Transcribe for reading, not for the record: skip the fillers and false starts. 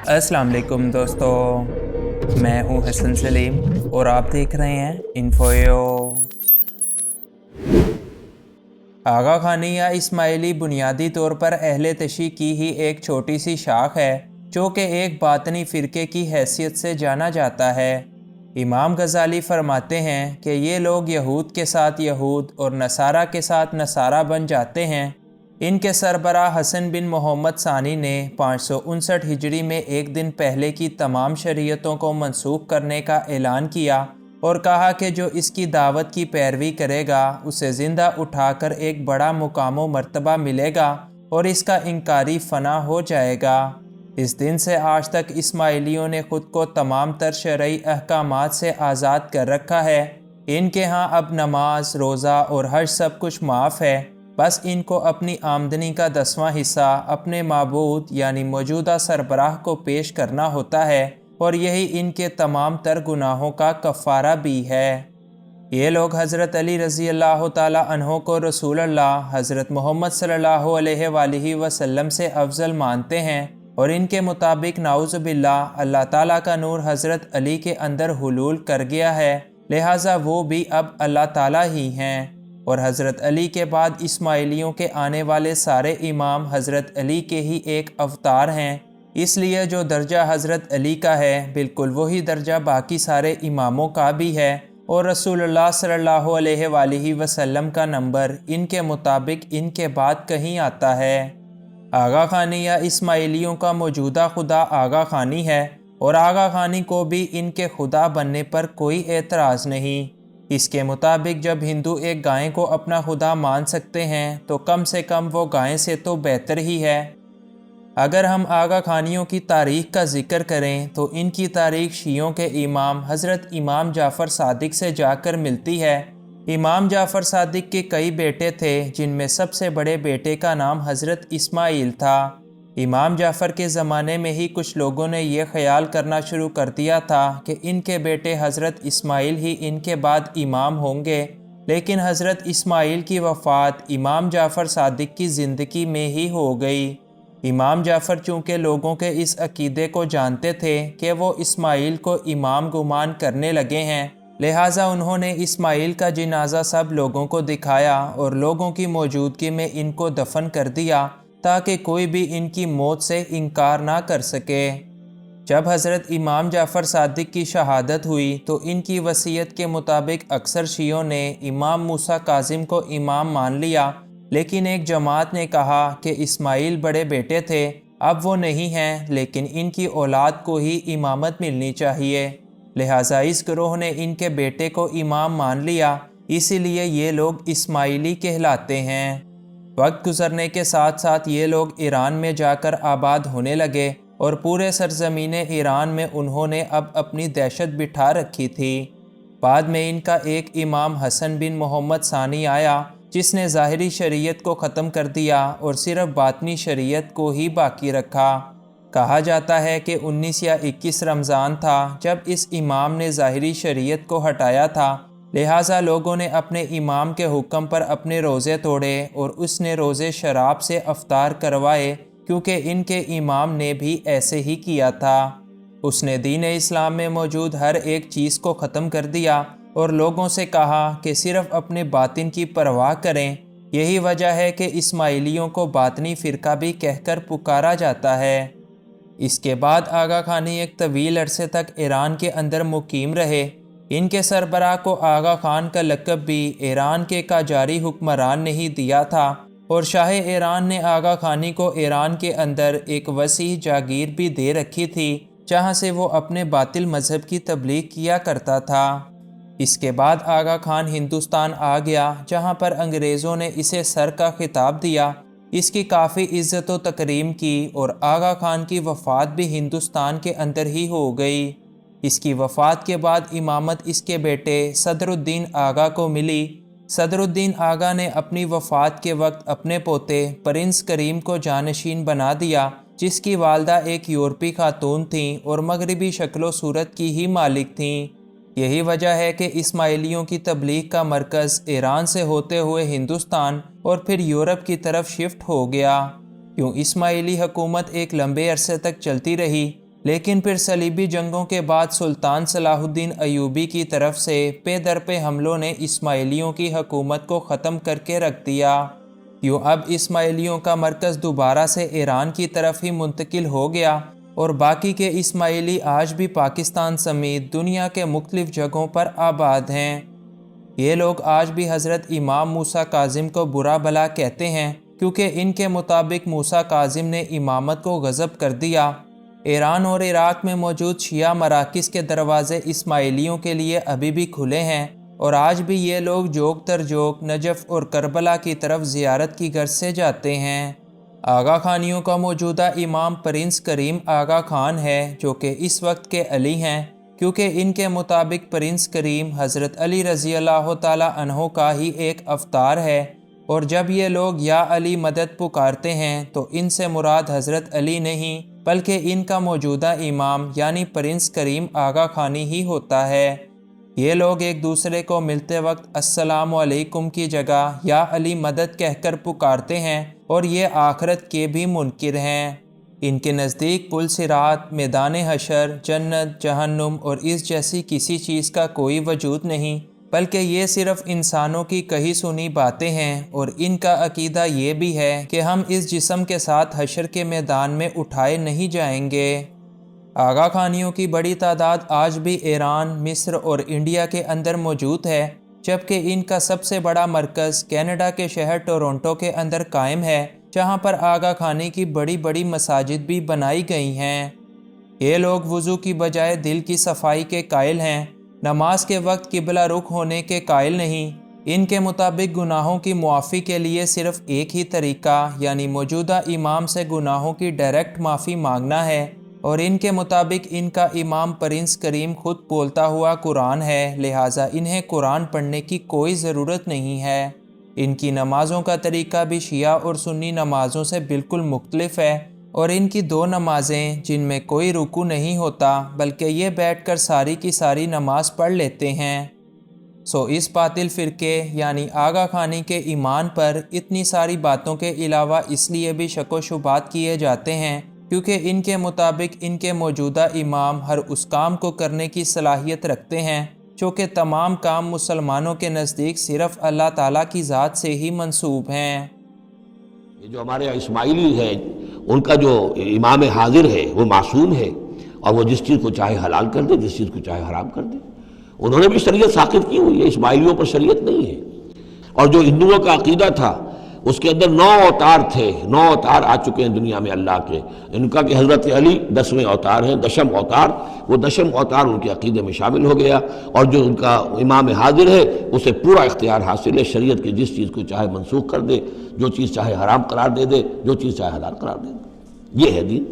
अस्सलाम वालेकुम दोस्तों, मैं हूँ हसन सलीम और आप देख रहे हैं इन्फोयो। आगा खानी या इस्माइली बुनियादी तौर पर अहले तशी की ही एक छोटी सी शाख है जो कि एक बातनी फ़िरके की हैसियत से जाना जाता है। इमाम गज़ाली फरमाते हैं कि ये लोग यहूद के साथ यहूद और नसारा के साथ नसारा बन जाते हैं। इनके सरबराह हसन बिन मोहम्मद सानी ने 559 हिजरी में एक दिन पहले की तमाम शरीयतों को मनसूख करने का ऐलान किया और कहा कि जो इसकी दावत की पैरवी करेगा उसे ज़िंदा उठाकर एक बड़ा मुकाम व मर्तबा मिलेगा और इसका इनकारी फ़ना हो जाएगा। इस दिन से आज तक इस्माइलियों ने ख़ुद को तमाम तर शरई अहकामात से आज़ाद कर रखा है। इनके यहाँ अब नमाज, रोज़ा और हज सब कुछ माफ़ है। बस इनको अपनी आमदनी का 10वां हिस्सा अपने माबूद यानी मौजूदा सरबराह को पेश करना होता है और यही इनके तमाम तर गुनाहों का कफ़ारा भी है। ये लोग हज़रत अली रज़ी अल्लाह ताला अन्हो को रसूल अल्लाह हज़रत मोहम्मद सल्लल्लाहु अलैहि वसल्लम से अफजल मानते हैं और इनके मुताबिक नाउज़ बिल्लाह अल्लाह ताला का नूर हज़रत अली के अंदर हुलूल कर गया है, लिहाजा वो भी अब अल्लाह ताला ही हैं। और हज़रत अली के बाद इस्माइलियों के आने वाले सारे इमाम हज़रत अली के ही एक अवतार हैं। इसलिए जो दर्जा हज़रत अली का है बिल्कुल वही दर्जा बाकी सारे इमामों का भी है और रसूलुल्लाह सल्लल्लाहु अलैहि वसल्लम का नंबर इनके मुताबिक इनके बाद कहीं आता है। आगा खानी या इस्माइलियों का मौजूदा खुदा आगा खानी है और आगा खानी को भी इनके खुदा बनने पर कोई एतराज़ नहीं। इसके मुताबिक जब हिंदू एक गाय को अपना खुदा मान सकते हैं तो कम से कम वो गाय से तो बेहतर ही है। अगर हम आगा खानियों की तारीख़ का ज़िक्र करें तो इनकी तारीख़ शियों के इमाम हज़रत इमाम जाफ़र सादिक से जाकर मिलती है। इमाम जाफ़र सादिक के कई बेटे थे जिनमें सबसे बड़े बेटे का नाम हज़रत इस्माइल था। इमाम जाफ़र के ज़माने में ही कुछ लोगों ने यह ख्याल करना शुरू कर दिया था कि इनके बेटे हज़रत इस्माइल ही इनके बाद इमाम होंगे, लेकिन हज़रत इस्माइल की वफ़ात इमाम जाफ़र सादिक की ज़िंदगी में ही हो गई। इमाम जाफ़र चूँकि लोगों के इस अक़ीदे को जानते थे कि वो इस्माइल को इमाम गुमान करने लगे हैं, लिहाजा उन्होंने इस्माइल का जनाज़ा सब लोगों को दिखाया और लोगों की मौजूदगी में इनको दफन कर दिया ताकि कोई भी इनकी मौत से इनकार ना कर सके। जब हज़रत इमाम जाफ़र सादिक की शहादत हुई तो इनकी वसीयत के मुताबिक अक्सर शियों ने इमाम मूसा काज़िम को इमाम मान लिया, लेकिन एक जमात ने कहा कि इस्माइल बड़े बेटे थे, अब वो नहीं हैं, लेकिन इनकी औलाद को ही इमामत मिलनी चाहिए। लिहाजा इस ग्रोह ने इनके बेटे को इमाम मान लिया, इसीलिए ये लोग इस्माइली कहलाते हैं। वक्त गुजरने के साथ साथ ये लोग ईरान में जाकर आबाद होने लगे और पूरे सरज़मीन ईरान में उन्होंने अब अपनी दहशत बिठा रखी थी। बाद में इनका एक इमाम हसन बिन मोहम्मद सानी आया जिसने ज़ाहिरी शरीयत को ख़त्म कर दिया और सिर्फ बातनी शरीयत को ही बाकी रखा। कहा जाता है कि 19 या 21 रमज़ान था जब इस इमाम ने ज़ाहिरी शरीयत को हटाया था, लिहाजा लोगों ने अपने इमाम के हुक्म पर अपने रोज़े तोड़े और उसने रोज़े शराब से अफ्तार करवाए क्योंकि इनके इमाम ने भी ऐसे ही किया था। उसने दीन इस्लाम में मौजूद हर एक चीज़ को ख़त्म कर दिया और लोगों से कहा कि सिर्फ़ अपने बातिन की परवाह करें। यही वजह है कि इस्माइलियों को बातनी फ़िरका भी कहकर पुकारा जाता है। इसके बाद आगा खानी एक तवील अरसे तक ईरान के अंदर मुकीम रहे। इनके सरबराह को आगा खान का लक़ब भी ईरान के काजारी हुक्मरान ने ही दिया था और शाह ईरान ने आगा खानी को ईरान के अंदर एक वसी जागीर भी दे रखी थी जहां से वो अपने बातिल मज़हब की तबलीग किया करता था। इसके बाद आगा खान हिंदुस्तान आ गया जहां पर अंग्रेज़ों ने इसे सर का खिताब दिया, इसकी काफ़ी इज़्ज़त व तकरीम की और आगा खान की वफ़ात भी हिंदुस्तान के अंदर ही हो गई। इसकी वफ़ात के बाद इमामत इसके बेटे सदरुद्दीन आगा को मिली। सदरुद्दीन आगा ने अपनी वफ़ात के वक्त अपने पोते प्रिंस करीम को जानशीन बना दिया, जिसकी वालदा एक यूरोपी खातून थीं और मगरबी शक्लो सूरत की ही मालिक थीं। यही वजह है कि इस्माइलियों की तबलीग का मरकज़ ईरान से होते हुए हिंदुस्तान और फिर यूरोप की तरफ शिफ्ट हो गया। यूँ इस्माइली हुकूमत एक लंबे अरसे तक चलती रही, لیکن پھر صلیبی جنگوں کے بعد سلطان صلاح الدین ایوبی کی طرف سے پے در پہ حملوں نے اسماعیلیوں کی حکومت کو ختم کر کے رکھ دیا۔ یوں اب اسماعیلیوں کا مرکز دوبارہ سے ایران کی طرف ہی منتقل ہو گیا اور باقی کے اسماعیلی آج بھی پاکستان سمیت دنیا کے مختلف جگہوں پر آباد ہیں۔ یہ لوگ آج بھی حضرت امام موسیٰ کاظم کو برا بھلا کہتے ہیں کیونکہ ان کے مطابق موسیٰ کاظم نے امامت کو غصب کر دیا۔ ایران اور عراق میں موجود شیعہ مراکز کے دروازے اسماعیلیوں کے لیے ابھی بھی کھلے ہیں اور آج بھی یہ لوگ جوگ تر جوگ نجف اور کربلا کی طرف زیارت کی غرض سے جاتے ہیں۔ آغا خانیوں کا موجودہ امام پرنس کریم آغا خان ہے جو کہ اس وقت کے علی ہیں، کیونکہ ان کے مطابق پرنس کریم حضرت علی رضی اللہ تعالی عنہ کا ہی ایک اوتار ہے، اور جب یہ لوگ یا علی مدد پکارتے ہیں تو ان سے مراد حضرت علی نہیں بلکہ ان کا موجودہ امام یعنی پرنس کریم آغا خانی ہی ہوتا ہے۔ یہ لوگ ایک دوسرے کو ملتے وقت السلام علیکم کی جگہ یا علی مدد کہہ کر پکارتے ہیں اور یہ آخرت کے بھی منکر ہیں۔ ان کے نزدیک پل صراط، میدان حشر، جنت، جہنم اور اس جیسی کسی چیز کا کوئی وجود نہیں، بلکہ یہ صرف انسانوں کی کہی سنی باتیں ہیں، اور ان کا عقیدہ یہ بھی ہے کہ ہم اس جسم کے ساتھ حشر کے میدان میں اٹھائے نہیں جائیں گے۔ آغا خانیوں کی بڑی تعداد آج بھی ایران، مصر اور انڈیا کے اندر موجود ہے، جبکہ ان کا سب سے بڑا مرکز کینیڈا کے شہر ٹورنٹو کے اندر قائم ہے، جہاں پر آغا خانی کی بڑی بڑی مساجد بھی بنائی گئی ہیں۔ یہ لوگ وضو کی بجائے دل کی صفائی کے قائل ہیں، نماز کے وقت قبلہ رخ ہونے کے قائل نہیں۔ ان کے مطابق گناہوں کی معافی کے لیے صرف ایک ہی طریقہ یعنی موجودہ امام سے گناہوں کی ڈائریکٹ معافی مانگنا ہے، اور ان کے مطابق ان کا امام پرنس کریم خود بولتا ہوا قرآن ہے، لہٰذا انہیں قرآن پڑھنے کی کوئی ضرورت نہیں ہے۔ ان کی نمازوں کا طریقہ بھی شیعہ اور سنی نمازوں سے بالکل مختلف ہے، اور ان کی 2 نمازیں جن میں کوئی رکوع نہیں ہوتا بلکہ یہ بیٹھ کر ساری کی ساری نماز پڑھ لیتے ہیں۔ اس باطل فرقے یعنی آغا خانی کے ایمان پر اتنی ساری باتوں کے علاوہ اس لیے بھی شک و شبہات کیے جاتے ہیں کیونکہ ان کے مطابق ان کے موجودہ امام ہر اس کام کو کرنے کی صلاحیت رکھتے ہیں جو کہ تمام کام مسلمانوں کے نزدیک صرف اللہ تعالیٰ کی ذات سے ہی منسوب ہیں۔ یہ جو ہمارے اسماعیلی ہیں ان کا جو امام حاضر ہے وہ معصوم ہے، اور وہ جس چیز کو چاہے حلال کر دے، جس چیز کو چاہے حرام کر دے۔ انہوں نے بھی شریعت ساقط کی ہوئی ہے، اسماعیلیوں پر شریعت نہیں ہے۔ اور جو ہندوؤں کا عقیدہ تھا اس کے اندر 9 اوتار تھے، 9 اوتار آ چکے ہیں دنیا میں اللہ کے۔ ان کا کہ حضرت علی 10ویں اوتار ہیں، 10م اوتار، وہ 10م اوتار ان کے عقیدے میں شامل ہو گیا، اور جو ان کا امام حاضر ہے اسے پورا اختیار حاصل ہے، شریعت کی جس چیز کو چاہے منسوخ کر دے، جو چیز چاہے حرام قرار دے دے، جو چیز چاہے حلال قرار دے دے۔ یہ ہے دین۔